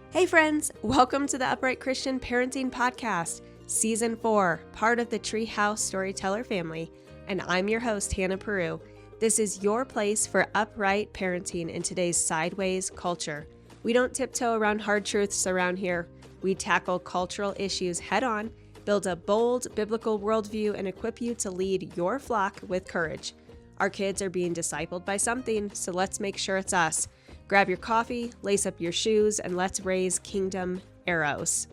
Hey friends, welcome to the Upright Christian Parenting Podcast, Season 4, part of the Treehouse Storyteller family, and I'm your host, Hannah Pierrou. This is your place for upright parenting in today's sideways culture. We don't tiptoe around hard truths around here. We tackle cultural issues head on, build a bold biblical worldview, and equip you to lead your flock with courage. Our kids are being discipled by something, so let's make sure it's us. Grab your coffee, lace up your shoes, and let's raise kingdom arrows.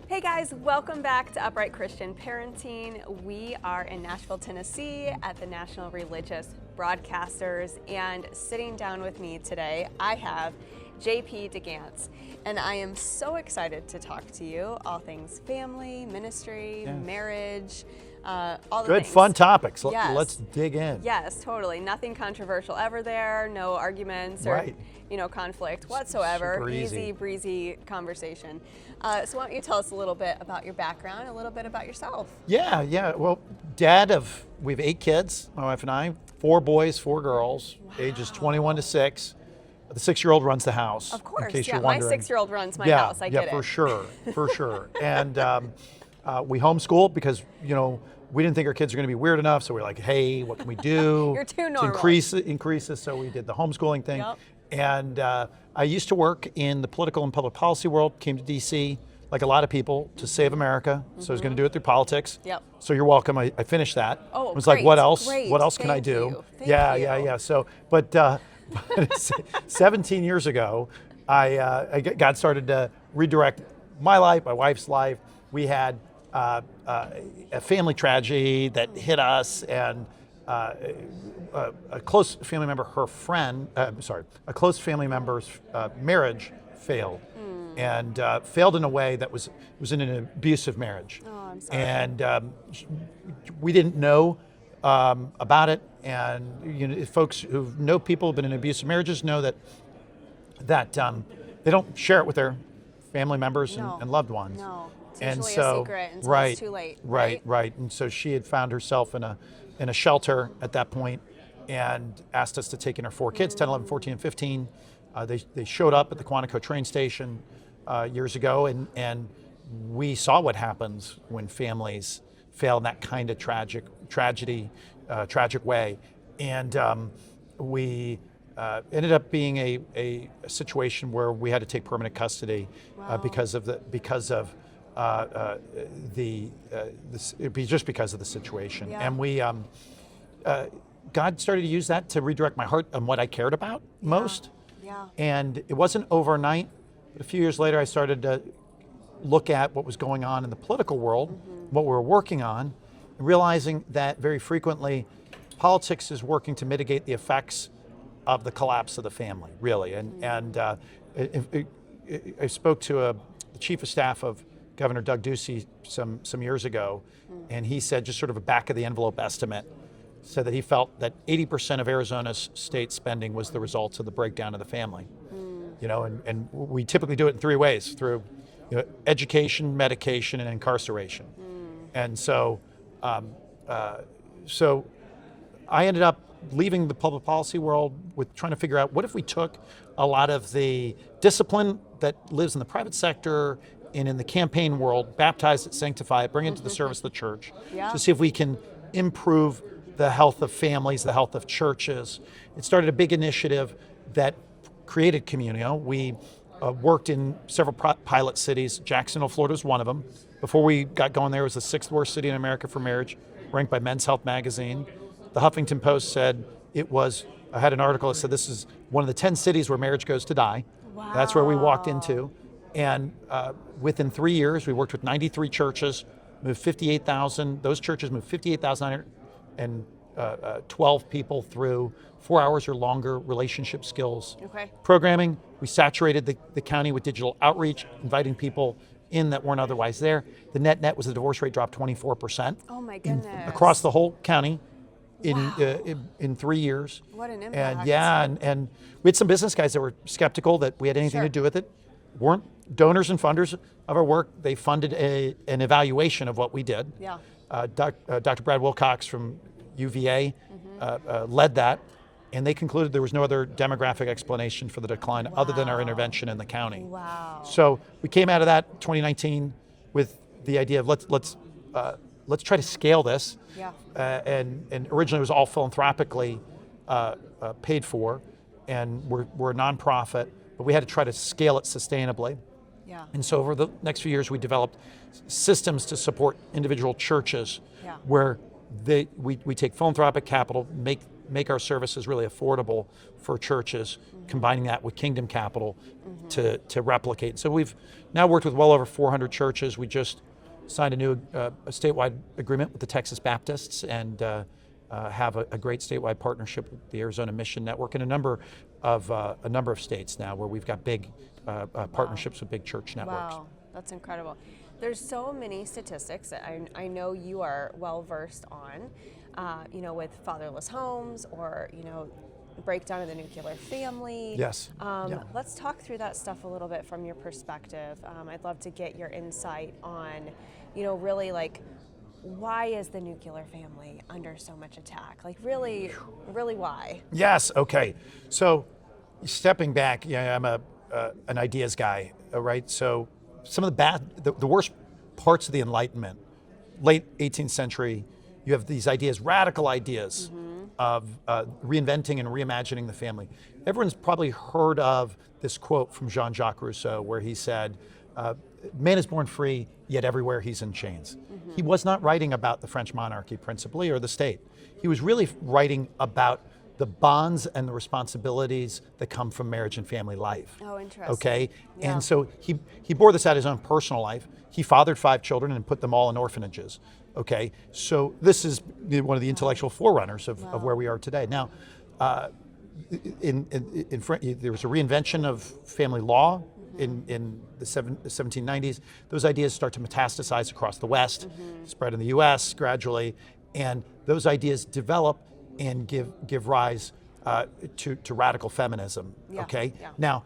Hey guys, welcome back to Upright Christian Parenting. We are in Nashville, Tennessee at the National Religious Broadcasters, and sitting down with me today, I have JP Gance, and I am so excited to talk to you all things family, ministry, marriage, all the Good, things. fun topics. Yes. Let's dig in. Yes, totally. Nothing controversial ever there. No arguments or conflict whatsoever. Super easy, breezy conversation. So why don't you tell us a little bit about your background, a little bit about yourself? Yeah. Well, we have 8 kids, my wife and I, 4 boys, 4 girls, ages 21 to 6. The 6-year-old runs the house. Of course, in case yeah. you're My wondering. 6-year-old runs my house. I get it. For sure. And we homeschool because, we didn't think our kids were going to be weird enough, so we're like, hey, what can we do You're too normal. to increase this? So we did the homeschooling thing. Yep. And I used to work in the political and public policy world, came to D.C., like a lot of people, to save America. So I was going to do it through politics. Yep. So you're welcome. I finished that. Oh, I was great, like, what else? great. What else can I Thank do? you. Thank you. Yeah. So, but 17 years ago, God started to redirect my life, my wife's life. We had a family tragedy that hit us, and a close family member, a close family member's marriage failed, and failed in a way that was in an abusive marriage. Oh, I'm sorry. And we didn't know about it, and folks who know people who've been in abusive marriages know that they don't share it with their family members and loved ones. No. It's And usually so, a secret until it's too late. Right. And so she had found herself in a shelter at that point and asked us to take in her 4 kids, 10, 11, 14, and 15. They showed up at the Quantico train station years ago, and we saw what happens when families fail in that kind of tragic way. And we ended up being a situation where we had to take permanent custody because of the situation. Yeah. And we God started to use that to redirect my heart on what I cared about most. Yeah. And it wasn't overnight, but a few years later I started to look at what was going on in the political world, what we were working on, and realizing that very frequently politics is working to mitigate the effects of the collapse of the family, really. And I spoke to the chief of staff of Governor Doug Ducey some years ago, and he said, just sort of a back of the envelope estimate, said that he felt that 80% of Arizona's state spending was the result of the breakdown of the family. And we typically do it in 3 ways: through education, medication, and incarceration. And so I ended up leaving the public policy world with trying to figure out, what if we took a lot of the discipline that lives in the private sector and in the campaign world, baptize it, sanctify it, bring it to the service of the church, to see if we can improve the health of families, the health of churches. It started a big initiative that created Communio. We worked in several pilot cities. Jacksonville, Florida was one of them. Before we got going there, it was the 6th worst city in America for marriage, ranked by Men's Health magazine. The Huffington Post said I had an article that said this is one of the 10 cities where marriage goes to die. Wow. That's where we walked into. And within 3 years, we worked with 93 churches, moved 58,000. Those churches moved 58,912 people through 4 hours or longer relationship skills programming. We saturated the county with digital outreach, inviting people in that weren't otherwise there. The net was the divorce rate dropped 24%. Oh my goodness. Across the whole county. In 3 years. What an impact. And we had some business guys that were skeptical that we had anything to do with it. Weren't donors and funders of our work. They funded an evaluation of what we did. Yeah. Dr. Brad Wilcox from UVA led that, And they concluded there was no other demographic explanation for the decline other than our intervention in the county. Wow. So we came out of that 2019 with the idea of let's try to scale this. Yeah. And originally it was all philanthropically paid for, and we're a nonprofit, but we had to try to scale it sustainably. Yeah. And so over the next few years, we developed systems to support individual churches Yeah. where we take philanthropic capital, make our services really affordable for churches, combining that with kingdom capital to replicate. So we've now worked with well over 400 churches. We just signed a new a statewide agreement with the Texas Baptists, and have a great statewide partnership with the Arizona Mission Network and a number of states now where we've got big partnerships with big church networks. Wow, that's incredible. There's so many statistics that I know you are well versed on, with fatherless homes or, breakdown of the nuclear family. Yes. Let's talk through that stuff a little bit from your perspective. I'd love to get your insight on, really like, why is the nuclear family under so much attack? Like, really why? Yes. Okay. So, stepping back, I'm an ideas guy, right? So, some of the worst parts of the Enlightenment, late 18th century, you have these ideas, radical ideas of reinventing and reimagining the family. Everyone's probably heard of this quote from Jean-Jacques Rousseau, where he said, "Man is born free, yet everywhere he's in chains." He was not writing about the French monarchy principally or the state. He was really writing about the bonds and the responsibilities that come from marriage and family life. Oh, interesting. Okay? Yeah. And so he bore this out in his own personal life. He fathered 5 children and put them all in orphanages. Okay? So this is one of the intellectual forerunners of where we are today. Now, in France, there was a reinvention of family law in the 1790s. Those ideas start to metastasize across the West, spread in the US gradually, and those ideas develop and give rise to radical feminism. Yeah. Okay? Yeah. Now,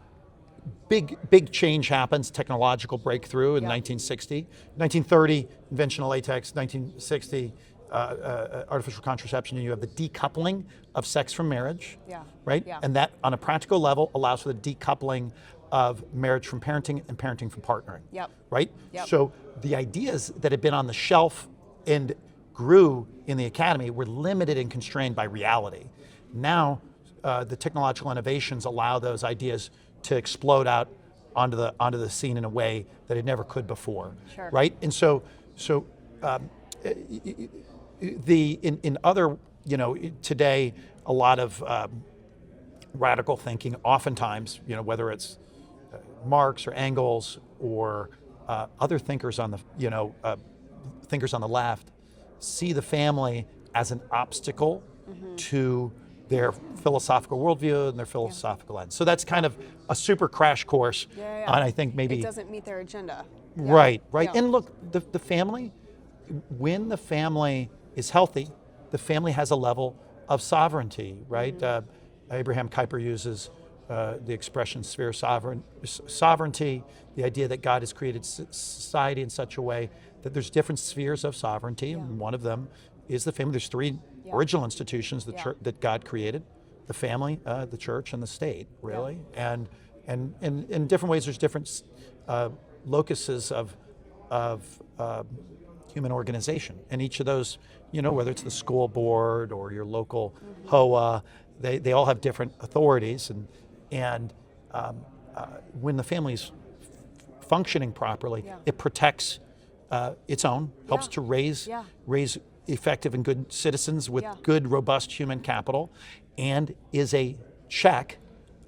big change happens, technological breakthrough in 1960. 1930, invention of latex. 1960, artificial contraception, and you have the decoupling of sex from marriage, right? Yeah. And that, on a practical level, allows for the decoupling of marriage from parenting and parenting from partnering, right? Yep. So the ideas that had been on the shelf and grew in the academy were limited and constrained by reality. Now, the technological innovations allow those ideas to explode out onto the scene in a way that it never could before, right? And so in other, today, a lot of radical thinking, oftentimes, whether it's Marx or Engels or other thinkers on the left, see the family as an obstacle to their philosophical worldview and their philosophical lens. So that's kind of a super crash course on, I think, maybe... It doesn't meet their agenda. Right. Yeah. And look, the family, when the family is healthy, the family has a level of sovereignty, right? Abraham Kuyper uses the expression sphere sovereignty, the idea that God has created society in such a way that there's different spheres of sovereignty, and one of them is the family. There's 3 original institutions that God created: the family, the church, and the state, really. And in different ways, there's different locuses of human organization. And each of those, whether it's the school board or your local HOA, they all have different authorities. And when the family's functioning properly, it protects its own, helps to raise effective and good citizens with good, robust human capital, and is a check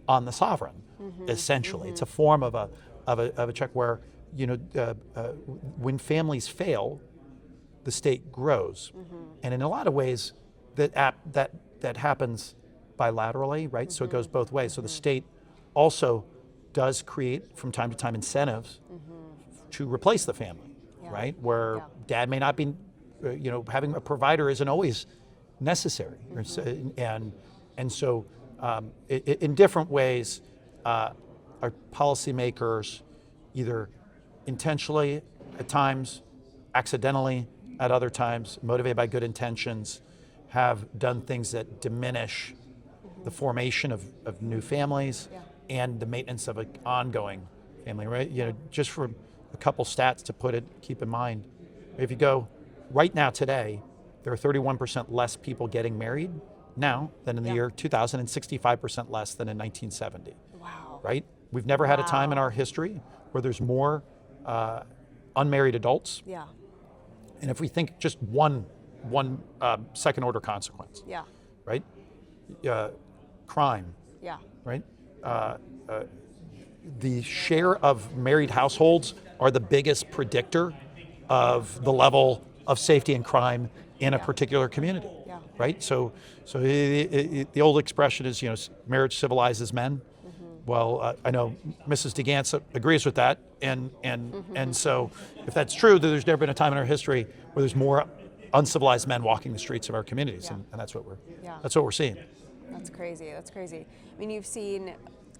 on the sovereign. Essentially, it's a form of a check where when families fail, the state grows, and in a lot of ways, that happens bilaterally, right? So it goes both ways. So the state also does create from time to time incentives to replace the family, right? Where dad may not be, having a provider isn't always necessary, and so in different ways, our policymakers, either intentionally at times, accidentally at other times, motivated by good intentions, have done things that diminish the formation of new families, and the maintenance of an ongoing family, right? You know, just for a couple stats to keep in mind. If you go right now today, there are 31% less people getting married now than in the year 2000 and 65% less than in 1970. Wow. Right? We've never had a time in our history where there's more unmarried adults. Yeah. And if we think just one second order consequence. Yeah. Right? Crime. Yeah. Right? The share of married households are the biggest predictor of the level of safety and crime in a particular community. Yeah. Right? So the old expression is, you know, marriage civilizes men. Well, I know Mrs. Gance agrees with that, and so if that's true, then there's never been a time in our history where there's more uncivilized men walking the streets of our communities, and that's what we're seeing. That's crazy. That's crazy. I mean, you've seen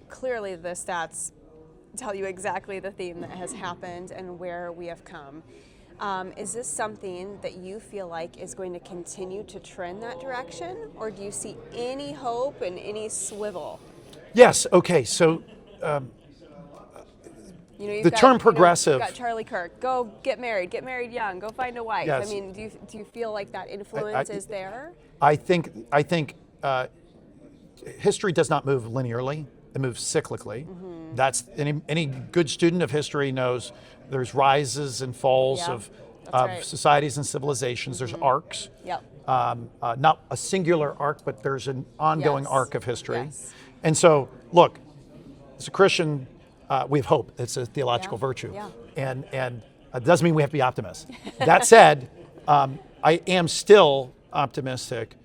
clearly the stats tell you exactly the theme that has happened and where we have come. Is this something that you feel like is going to continue to trend that direction, or do you see any hope and any swivel? Yes. Okay. So the term progressive. You've got Charlie Kirk. Go get married young. Go find a wife. Yes. I mean, do you feel like that influence is there? I think history does not move linearly. It moves cyclically. That's any good student of history knows. There's rises and falls of societies and civilizations. There's arcs. Yep. Not a singular arc, but there's an ongoing arc of history. Yes. And so, look, as a Christian, we have hope. It's a theological virtue. Yeah. And it doesn't mean we have to be optimists. That said, I am still optimistic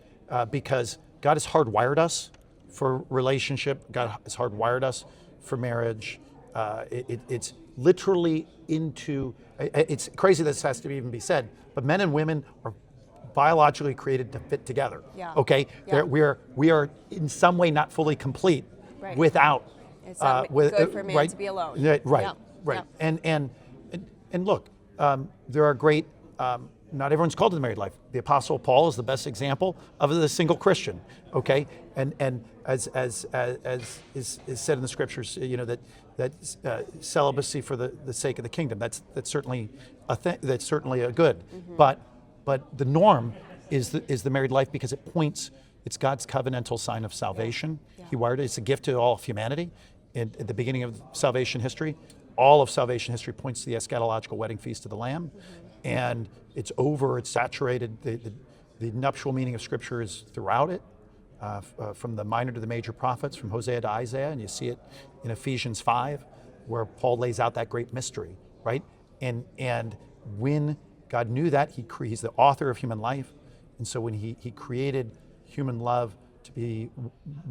because God has hardwired us for relationship. God has hardwired us for marriage. It's literally it's crazy that this has to even be said, but men and women are biologically created to fit together. Yeah. Okay? Yeah. We are in some way not fully complete without. It's not good for man to be alone. Right. Yeah. Right. Yeah. And look, there are great. Not everyone's called to the married life. The Apostle Paul is the best example of the single Christian. Okay, and as is said in the scriptures, you know that celibacy for the sake of the kingdom. That's certainly that's certainly a good. But the norm is the married life because it points. It's God's covenantal sign of salvation. Yeah. He wired it. It's a gift to all of humanity. At the beginning of salvation history, all of salvation history points to the eschatological wedding feast of the Lamb. And it's over, it's saturated. The nuptial meaning of Scripture is throughout it, from the minor to the major prophets, from Hosea to Isaiah, and you see it in Ephesians 5, where Paul lays out that great mystery, right? And when God knew that, he's the author of human life, and so when he created human love to be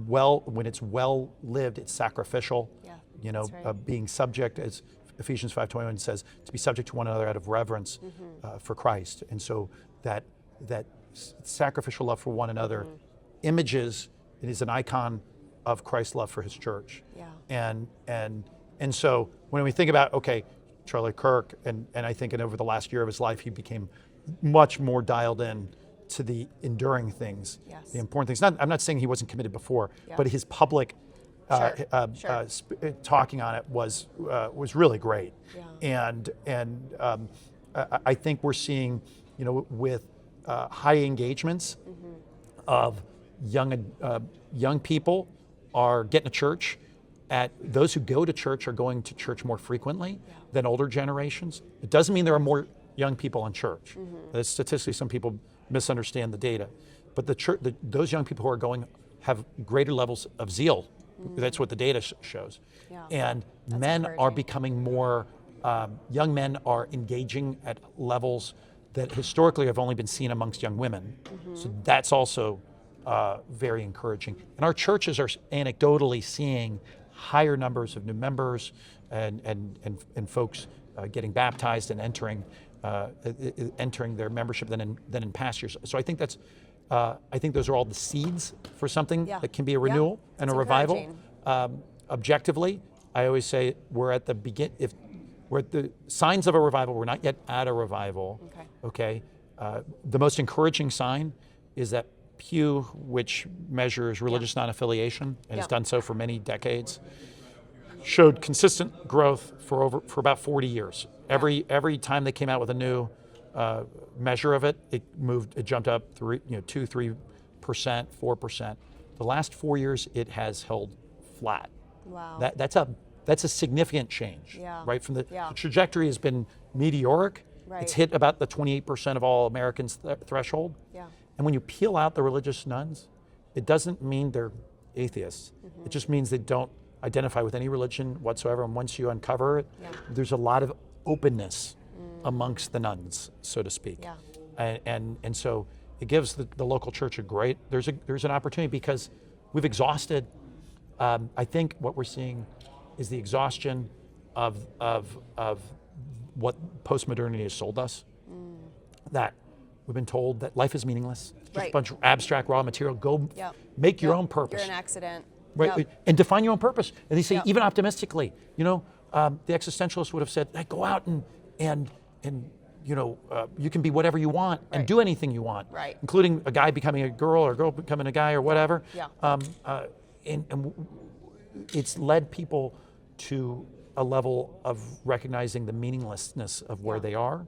when it's well lived, it's sacrificial. Yeah, you know, right. Being subject, as Ephesians 5:21 says, to be subject to one another out of reverence for Christ. And so that sacrificial love for one another images, it is an icon of Christ's love for his church. Yeah. And so when we think about, okay, Charlie Kirk, and I think over the last year of his life, he became much more dialed in to the enduring things, the important things. I'm not saying he wasn't committed before, but his public talking on it was really great. Yeah. And I think we're seeing, you know, with high engagements of young people are getting to church. Those who go to church are going to church more frequently than older generations. It doesn't mean there are more young people in church. Statistically, some people misunderstand the data, but those young people who are going have greater levels of zeal. That's what the data shows. Yeah. And That's men are encouraging. becoming more, young men are engaging at levels that historically have only been seen amongst young women. So that's also very encouraging. And our churches are anecdotally seeing higher numbers of new members and folks getting baptized and entering their membership than in past years. So I think I think those are all the seeds for something that can be a renewal and a revival. Objectively, I always say we're at the signs of a revival. We're not yet at a revival. Okay. The most encouraging sign is that Pew, which measures religious non-affiliation, and has done so for many decades, showed consistent growth for about 40 years. Every time they came out with a new measure of it, it jumped up 2-3%, 4%. The last 4 years, it has held flat. Wow. That's a significant change, right? From the trajectory has been meteoric. Right. It's hit about the 28% of all Americans threshold. Yeah. And when you peel out the religious nuns, it doesn't mean they're atheists. It just means they don't identify with any religion whatsoever. And once you uncover it, there's a lot of openness amongst the nuns, so to speak. Yeah. And so it gives the local church there's an opportunity, because we've exhausted. I think what we're seeing is the exhaustion of what postmodernity has sold us. That we've been told that life is meaningless. Just a bunch of abstract raw material. Go make your own purpose. You're an accident. Right, and define your own purpose. And they say, even optimistically, the existentialists would have said, hey, go out and you can be whatever you want and do anything you want, including a guy becoming a girl or a girl becoming a guy or whatever. And it's led people to a level of recognizing the meaninglessness of where they are.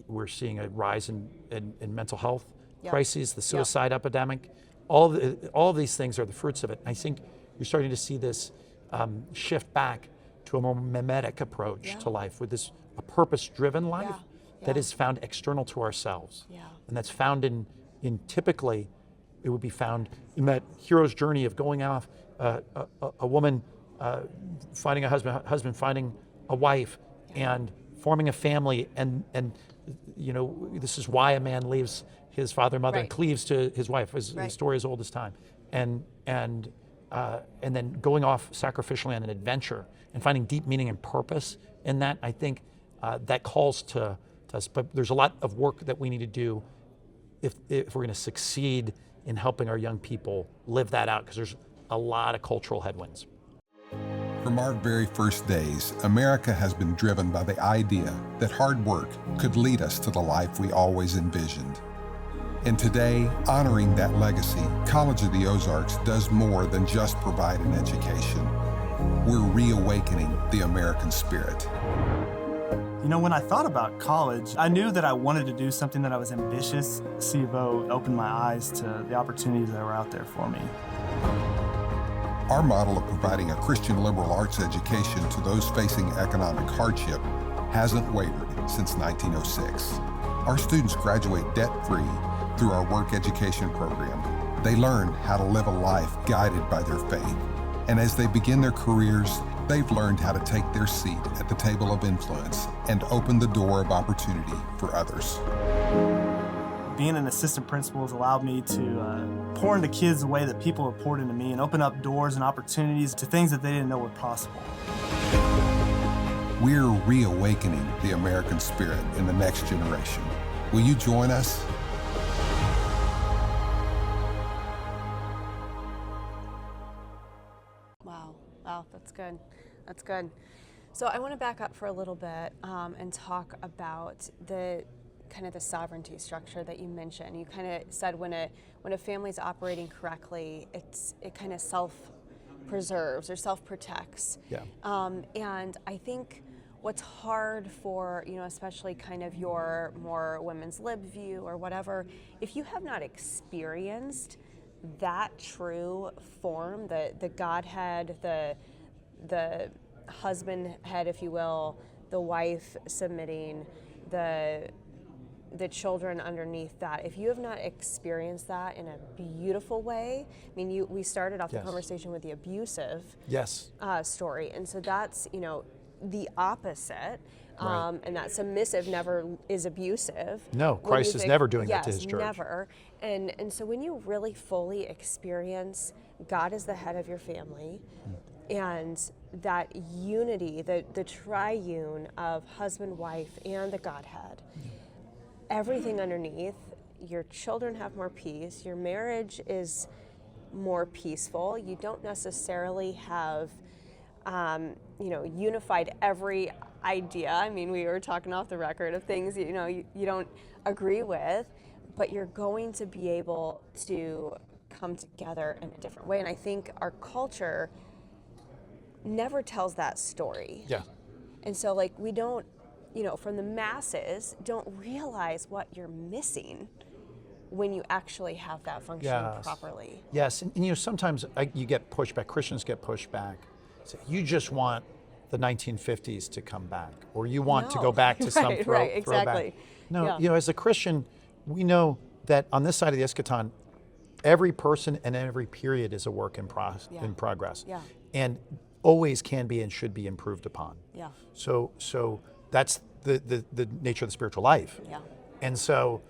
We're seeing a rise in mental health crises, the suicide epidemic. All of these things are the fruits of it. I think you're starting to see this shift back to a more mimetic approach to life, with a purpose-driven life that is found external to ourselves. And that's found in typically, it would be found in that hero's journey of going off, a woman finding a husband finding a wife, and forming a family, and this is why a man leaves his father and mother and cleaves to his wife. His story as old as time, and then going off sacrificially on an adventure and finding deep meaning and purpose in that. I think that calls to us, but there's a lot of work that we need to do if we're going to succeed in helping our young people live that out, because there's a lot of cultural headwinds. From our very first days, America has been driven by the idea that hard work could lead us to the life we always envisioned. And today, honoring that legacy, College of the Ozarks does more than just provide an education. We're reawakening the American spirit. When I thought about college, I knew that I wanted to do something that I was ambitious. C of O opened my eyes to the opportunities that were out there for me. Our model of providing a Christian liberal arts education to those facing economic hardship hasn't wavered since 1906. Our students graduate debt-free through our work education program. They learn how to live a life guided by their faith. And as they begin their careers, they've learned how to take their seat at the table of influence and open the door of opportunity for others. Being an assistant principal has allowed me to pour into kids the way that people have poured into me, and open up doors and opportunities to things that they didn't know were possible. We're reawakening the American spirit in the next generation. Will you join us? Wow, that's good. That's good. So I want to back up for a little bit and talk about the kind of the sovereignty structure that you mentioned. You kind of said when a family's operating correctly, it kind of self-preserves or self-protects. And I think what's hard for, especially kind of your more women's lib view or whatever, if you have not experienced that true form, the Godhead, the husband head, if you will, the wife submitting, the children underneath that, if you have not experienced that in a beautiful way, we started off the conversation with the abusive story, and so that's, the opposite, and that submissive never is abusive. No, Christ is never doing that to his church. Never. And so when you really fully experience God as the head of your family, and that unity, the triune of husband, wife, and the Godhead, everything underneath, your children have more peace, your marriage is more peaceful, you don't necessarily have unified every idea. We were talking off the record of things you don't agree with, but you're going to be able to come together in a different way. And I think our culture never tells that story. Yeah. And so like we don't, from the masses, don't realize what you're missing when you actually have that function properly. Yes, and sometimes you get pushback, Christians get pushback. So you just want the 1950s to come back, or you want to go back to some right, exactly. throwback. No, as a Christian, we know that on this side of the eschaton, every person and every period is a work in progress. Yeah. And always can be and should be improved upon. Yeah. So that's the nature of the spiritual life. Yeah. And so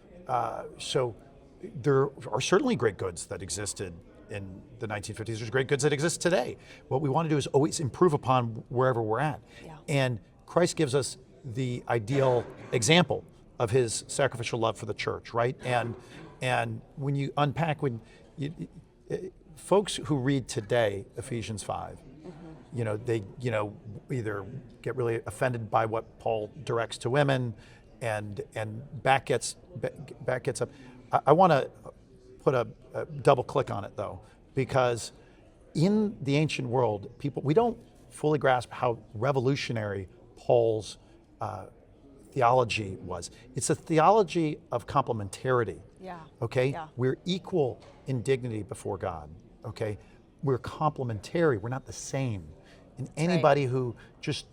there are certainly great goods that existed in the 1950s. There's great goods that exist today. What we want to do is always improve upon wherever we're at. Yeah. And Christ gives us the ideal example of his sacrificial love for the church, right? And when you unpack, folks who read today Ephesians 5, they either get really offended by what Paul directs to women, and back gets up. I want to put a double click on it though, because in the ancient world, we don't fully grasp how revolutionary Paul's theology was. It's a theology of complementarity. Yeah. Okay? Yeah. We're equal in dignity before God. Okay? We're complementary. We're not the same. And anybody who just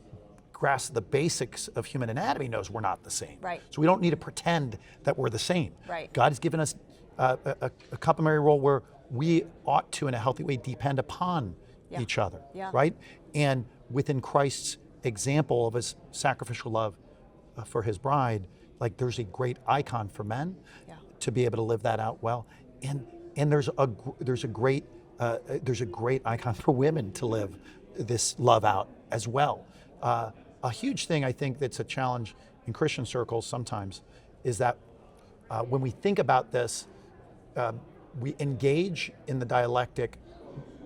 grasps the basics of human anatomy knows we're not the same. Right. So we don't need to pretend that we're the same. Right. God has given us a complementary role where we ought to, in a healthy way, depend upon each other. Yeah. Right? And within Christ's example of his sacrificial love for his bride, like there's a great icon for men to be able to live that out well, and there's a great icon for women to live this love out as well. A huge thing I think that's a challenge in Christian circles sometimes is that when we think about this, we engage in the dialectic,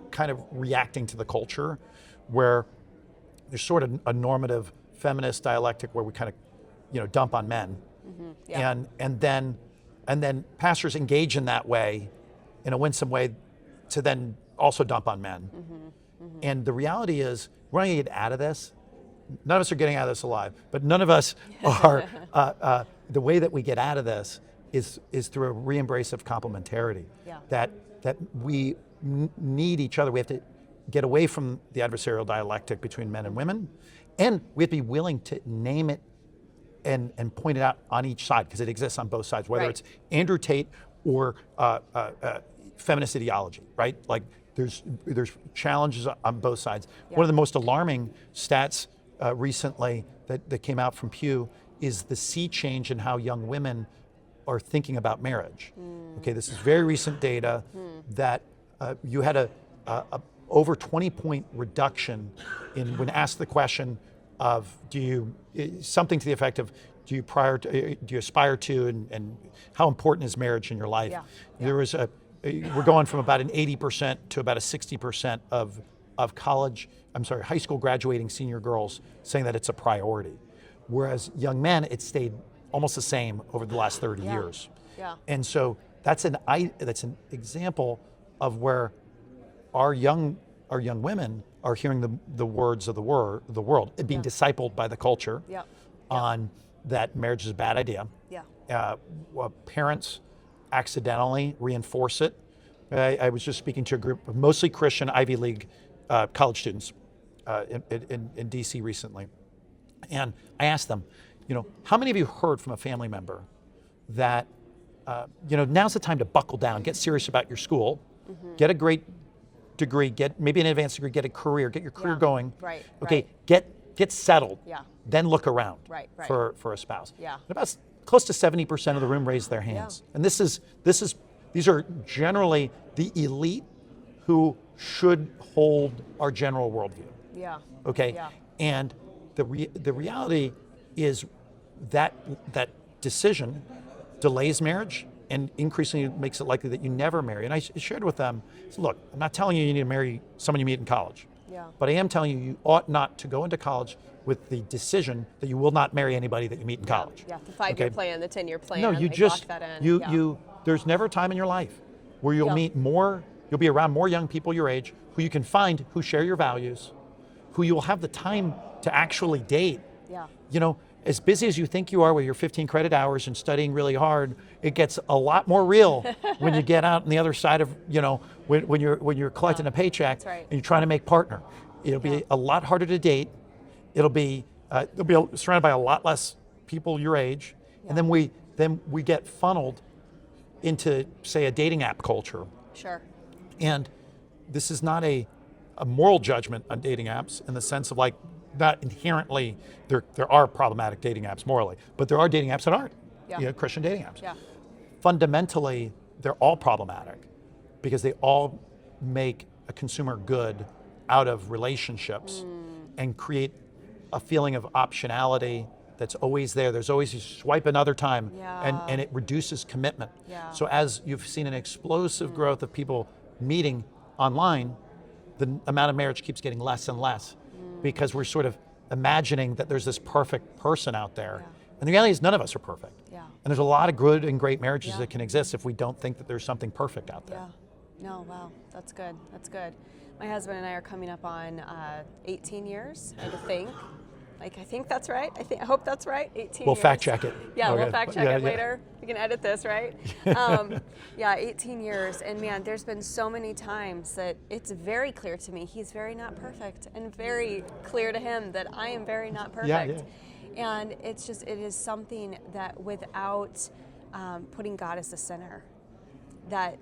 kind of reacting to the culture, where there's sort of a normative feminist dialectic where we kind of dump on men, and then pastors engage in that way, in a winsome way, to then also dump on men. And the reality is, we're not going to get out of this. None of us are getting out of this alive, but none of us are. The way that we get out of this is through a re-embrace of complementarity. That we need each other. We have to get away from the adversarial dialectic between men and women, and we have to be willing to name it and point it out on each side, because it exists on both sides, whether it's Andrew Tate or feminist ideology, right? Like there's challenges on both sides. One of the most alarming stats recently that came out from Pew is the sea change in how young women are thinking about marriage. Okay, this is very recent data that you had a over 20-point reduction in when asked the question of something to the effect of do you aspire to and how important is marriage in your life? There was we're going from about an 80% to about a 60% of high school graduating senior girls saying that it's a priority. Whereas young men, it stayed almost the same over the last 30 years. And so that's an example of where our young women are hearing the words of the world, being discipled by the culture on that marriage is a bad idea. Parents accidentally reinforce it. I was just speaking to a group of mostly Christian Ivy League college students in DC recently. And I asked them, how many of you heard from a family member that, now's the time to buckle down, get serious about your school, get a great degree, get maybe an advanced degree, get a career, get your career going. Okay, get settled. Then look around for a spouse. And about close to 70% of the room raised their hands. And these are generally the elite who should hold our general worldview. Okay. And the reality is that decision delays marriage and increasingly makes it likely that you never marry. And I shared with them, look, I'm not telling you need to marry someone you meet in college. Yeah. But I am telling you, you ought not to go into college with the decision that you will not marry anybody that you meet in college. Yeah, the 5-year plan, the 10-year plan. No, you like, just, lock that in. you, there's never a time in your life where you'll meet more, you'll be around more young people your age who you can find who share your values, who you will have the time to actually date. Yeah. You know, as busy as you think you are with your 15 credit hours and studying really hard, it gets a lot more real when you get out on the other side of, you know, when you're collecting a paycheck and you're trying to make partner. It'll be a lot harder to date. It'll be surrounded by a lot less people your age, and then we get funneled into, say, a dating app culture. Sure. And this is not a moral judgment on dating apps in the sense of like, not inherently, there are problematic dating apps morally, but there are dating apps that aren't, you know, Christian dating apps. Yeah. Fundamentally, they're all problematic because they all make a consumer good out of relationships and create a feeling of optionality that's always there. There's always, you swipe another time, and it reduces commitment. Yeah. So as you've seen an explosive growth of people meeting online, the amount of marriage keeps getting less and less because we're sort of imagining that there's this perfect person out there. And the reality is none of us are perfect. Yeah. And there's a lot of good and great marriages that can exist if we don't think that there's something perfect out there. Yeah. No, wow, that's good. That's good. My husband and I are coming up on 18 years, I think. Like, I think that's right. I hope that's right. 18 We'll years. fact check it. Yeah, Okay. we'll fact check it later. We can edit this, right? 18 years. And man, there's been so many times that it's very clear to me he's very not perfect, and very clear to him that I am very not perfect. And it's just, it is something that without putting God as the center, that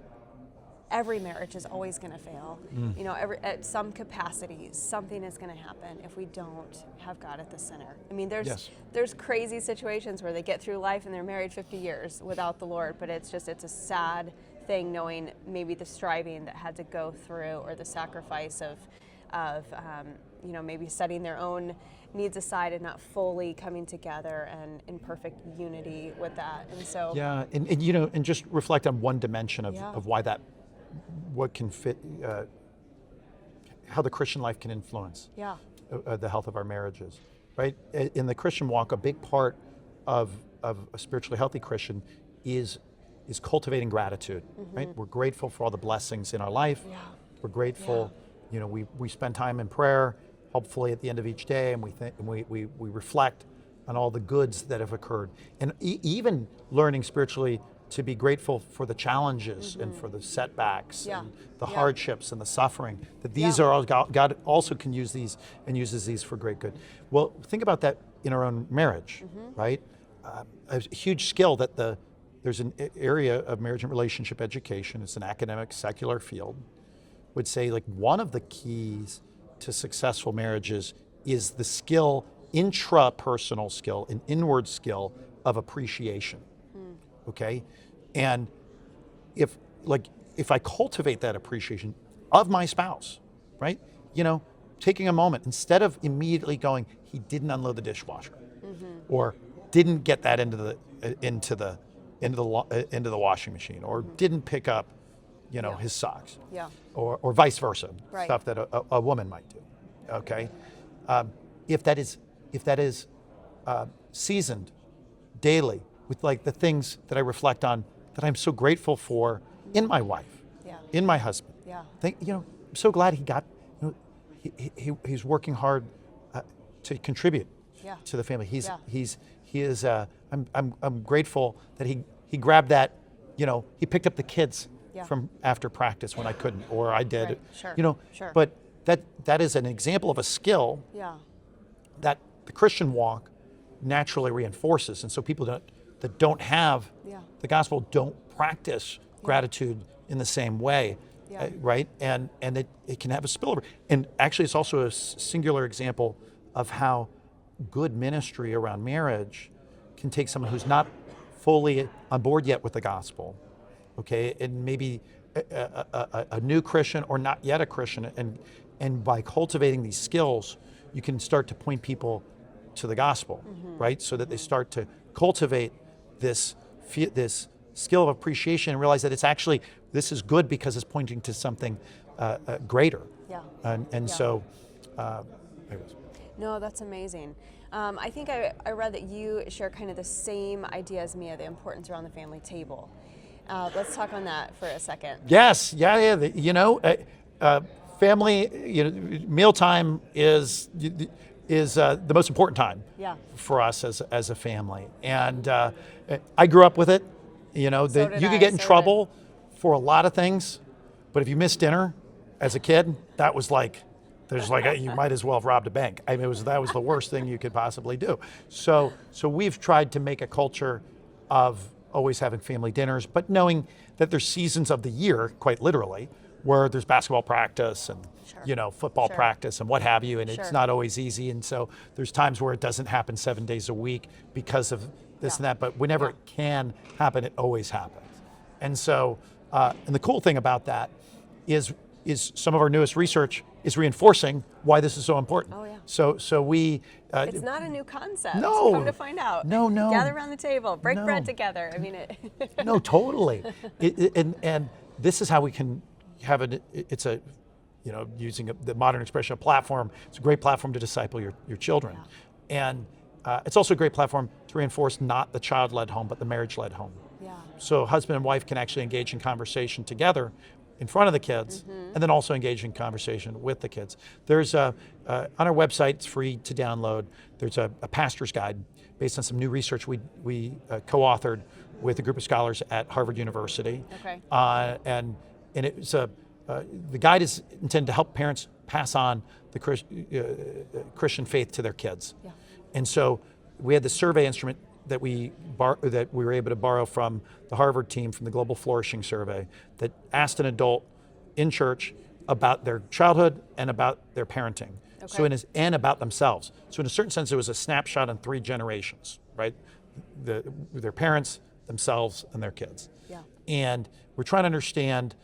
every marriage is always going to fail. You know, at some capacities, something is going to happen if we don't have God at the center. I mean, there's crazy situations where they get through life and they're married 50 years without the Lord, but it's a sad thing knowing maybe the striving that had to go through, or the sacrifice of you know, maybe setting their own needs aside and not fully coming together and in perfect unity with that. And so and you know, and just reflect on one dimension of why that, what can fit, how the Christian life can influence the health of our marriages, right? In the Christian walk, a big part of a spiritually healthy Christian is cultivating gratitude, right? We're grateful for all the blessings in our life. We're grateful, you know, we spend time in prayer, hopefully at the end of each day, and we reflect on all the goods that have occurred. And even learning spiritually to be grateful for the challenges and for the setbacks and the hardships and the suffering, that these are all, God also can use these and uses these for great good. Well, think about that in our own marriage, right? A huge skill that there's an area of marriage and relationship education, it's an academic secular field, would say like one of the keys to successful marriages is the skill, intrapersonal skill, an inward skill of appreciation. Okay, and if I cultivate that appreciation of my spouse, right? You know, taking a moment instead of immediately going, he didn't unload the dishwasher, or didn't get that into the washing machine, or didn't pick up, you know, his socks, or vice versa, stuff that a woman might do. Okay, if that is seasoned daily with like the things that I reflect on that I'm so grateful for in my wife, in my husband. You know, I'm so glad he got, you know, he's working hard to contribute to the family. I'm grateful that he grabbed that, you know, he picked up the kids from after practice when I couldn't, or I did. You know, but that is an example of a skill that the Christian walk naturally reinforces, and so people that don't have the gospel don't practice gratitude in the same way, right? And it can have a spillover. And actually, it's also a singular example of how good ministry around marriage can take someone who's not fully on board yet with the gospel, okay, and maybe a new Christian or not yet a Christian, and by cultivating these skills, you can start to point people to the gospel, right? So that they start to cultivate this skill of appreciation and realize that it's actually, this is good because it's pointing to something greater. Yeah. And Yeah. so, anyways. No, that's amazing. I think I read that you share kind of the same idea as me of the importance around the family table. Let's talk on that for a second. Yes, yeah. Family, mealtime is the most important time for us as a family. And I grew up with it. You could get in trouble for a lot of things, but if you missed dinner as a kid, that was like, you might as well have robbed a bank. I mean, that was the worst thing you could possibly do. So we've tried to make a culture of always having family dinners, but knowing that there's seasons of the year, quite literally, where there's basketball practice and football practice and what have you, and it's not always easy. And so there's times where it doesn't happen 7 days a week because of this and that, but whenever it can happen, it always happens. And so, and the cool thing about that is some of our newest research is reinforcing why this is so important. Oh, yeah. So we... it's not a new concept. No. Come to find out. No. Gather around the table, break No. bread together. I mean, No, totally. And this is how we can have it's a, using the modern expression, a platform. It's a great platform to disciple your children. Yeah. And it's also a great platform to reinforce not the child-led home, but the marriage-led home. Yeah. So husband and wife can actually engage in conversation together in front of the kids, and then also engage in conversation with the kids. There's on our website, it's free to download, there's a pastor's guide based on some new research we co-authored with a group of scholars at Harvard University. Okay. And it's the guide is intended to help parents pass on the Christian faith to their kids. Yeah. And so we had the survey instrument that we were able to borrow from the Harvard team from the Global Flourishing Survey that asked an adult in church about their childhood and about their parenting. Okay. And about themselves. So in a certain sense, it was a snapshot on 3 generations, right? Their parents, themselves, and their kids. Yeah. And we're trying to understand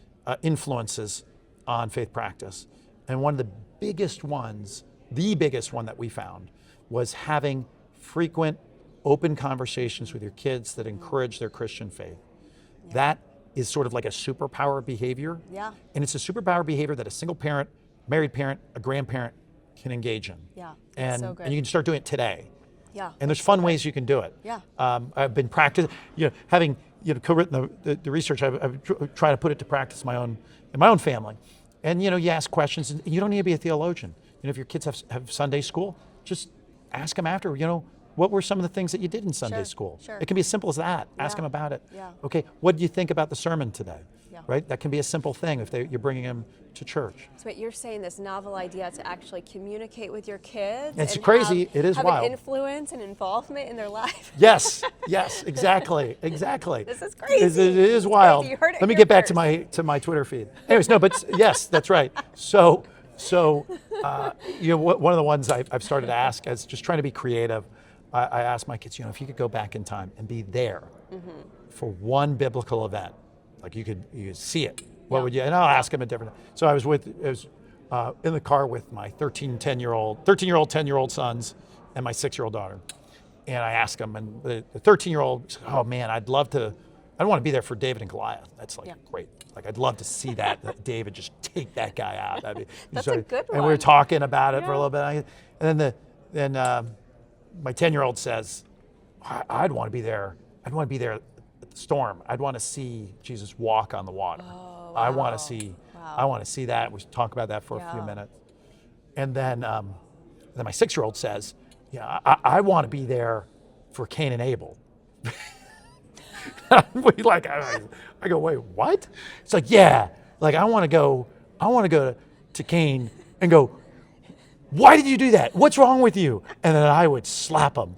influences on faith practice. And one of the biggest ones, the biggest one that we found, was having frequent open conversations with your kids that encourage their Christian faith. Yeah. That is sort of like a superpower behavior. Yeah. And it's a superpower behavior that a single parent, married parent, a grandparent can engage in. Yeah. And, so good. and you can start doing it today. Yeah. And there's fun ways you can do it. Yeah. I've been practicing, having co-written the research, I've tried to put it to practice in my own family. And you ask questions, and you don't need to be a theologian. If your kids have Sunday school, just ask them after, what were some of the things that you did in Sunday school? Sure. It can be as simple as that. Ask them about it. Yeah. Okay, what do you think about the sermon today? Yeah. Right? That can be a simple thing if you're bringing them to church. So you're saying this novel idea to actually communicate with your kids. It's and crazy. It is have wild. An influence and involvement in their life. Yes, exactly. This is crazy. It is wild. You heard it Let me here get back first. to my Twitter feed. Anyways, no, but yes, that's right. So one of the ones I've started to ask is just trying to be creative. I asked my kids, if you could go back in time and be there for one biblical event, like you could see it, what would you? And I'll ask them a different. So I was in the car with my 13-year-old, 10-year-old sons, and my 6-year-old daughter, and I asked them, and the 13-year-old said, "Oh man, I want to be there for David and Goliath. That's great. Like I'd love to see that David just take that guy out." That's a good one. And we were talking about it for a little bit, and then my 10-year-old says, "I'd want to be there. I'd want to be there at the storm. I'd want to see Jesus walk on the water. Oh, wow. I want to see that." We talk about that for a few minutes, and then my 6-year-old says, "Yeah, I want to be there for Cain and Abel." I go, "Wait, what?" It's like, "Yeah, like I want to go to Cain and go, 'Why did you do that? What's wrong with you?' And then I would slap him."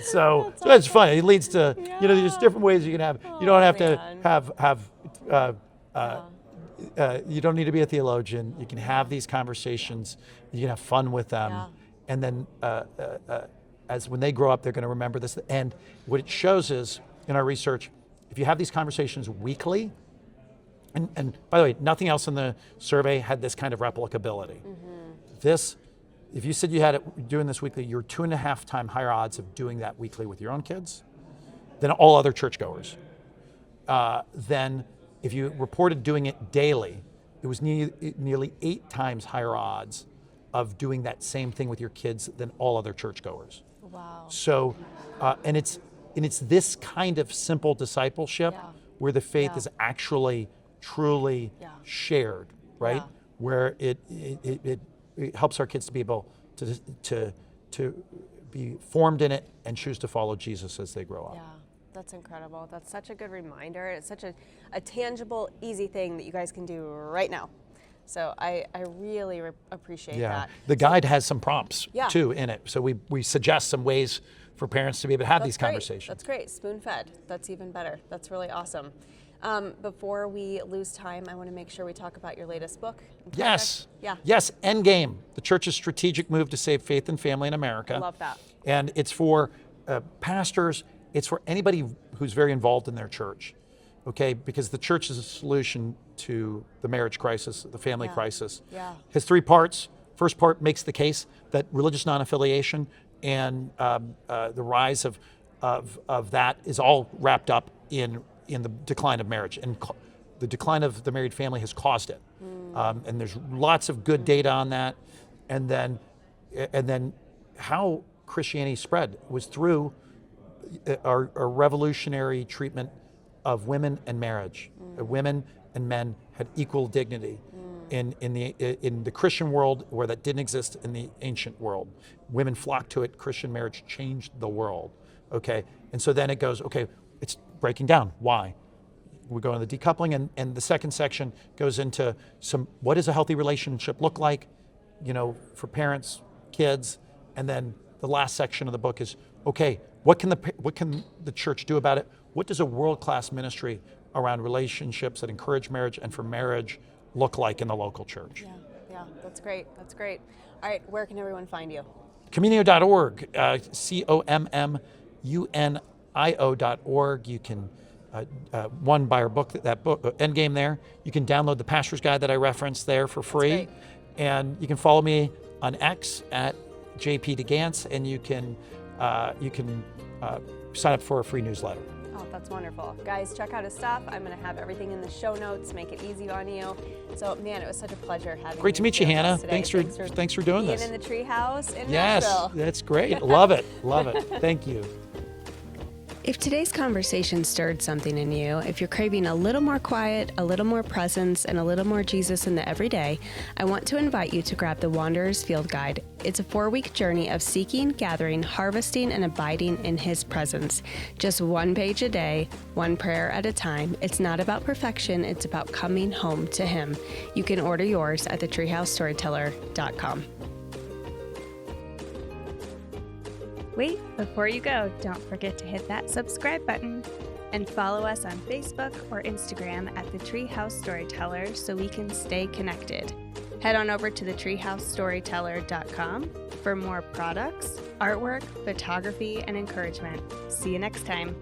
So that's fun. It leads to, there's different ways you can have. You don't have to you don't need to be a theologian. You can have these conversations. You can have fun with them. Yeah. And then as when they grow up, they're going to remember this. And what it shows is, in our research, if you have these conversations weekly, and by the way, nothing else in the survey had this kind of replicability. If you said you had it doing this weekly, you're 2.5 times higher odds of doing that weekly with your own kids than all other churchgoers. Then if you reported doing it daily, it was nearly 8 times higher odds of doing that same thing with your kids than all other churchgoers. Wow. So, and it's this kind of simple discipleship where the faith is actually truly shared, right? Where it helps our kids to be able to be formed in it and choose to follow Jesus as they grow up. Yeah, that's incredible. That's such a good reminder. It's such a tangible, easy thing that you guys can do right now. So I really appreciate that. The guide has some prompts too in it. So we suggest some ways for parents to be able to have these conversations. That's great. Spoon-fed. That's even better. That's really awesome. Before we lose time, I want to make sure we talk about your latest book. Yes. Yes, Endgame, the church's strategic move to save faith and family in America. I love that. And it's for pastors. It's for anybody who's very involved in their church, okay? Because the church is a solution to the marriage crisis, the family crisis. Has 3 parts. First part makes the case that religious non-affiliation and the rise of that is all wrapped up in the decline of marriage, and the decline of the married family has caused it. And there's lots of good data on that. And then how Christianity spread was through our revolutionary treatment of women and marriage. Women and men had equal dignity in the Christian world, where that didn't exist in the ancient world. Women flocked to it. Christian marriage changed the world. Okay, and so then it goes, okay, it's breaking down. Why? We go into the decoupling, and the second section goes into what does a healthy relationship look like, for parents, kids, and then the last section of the book is, okay, what can the church do about it? What does a world-class ministry around relationships that encourage marriage and for marriage look like in the local church? Yeah, that's great. That's great. All right, where can everyone find you? Communio.org, COMMUNIO.org. You can buy our book, that book, Endgame there. You can download the pastor's guide that I referenced there for free. And you can follow me on X at JP and you can sign up for a free newsletter. Oh, that's wonderful. Guys, check out his stuff. I'm going to have everything in the show notes, make it easy on you. So, man, it was such a pleasure having you. Great to meet you, Hannah. Thanks for doing this. Being in the treehouse in Yes, Nashville. that's great. Love it. Thank you. If today's conversation stirred something in you, if you're craving a little more quiet, a little more presence, and a little more Jesus in the everyday, I want to invite you to grab the Wanderer's Field Guide. It's a 4-week journey of seeking, gathering, harvesting, and abiding in His presence. Just 1 page a day, 1 prayer at a time. It's not about perfection, it's about coming home to Him. You can order yours at thetreehousestoryteller.com. Wait, before you go, don't forget to hit that subscribe button and follow us on Facebook or Instagram at The Treehouse Storyteller so we can stay connected. Head on over to thetreehousestoryteller.com for more products, artwork, photography, and encouragement. See you next time.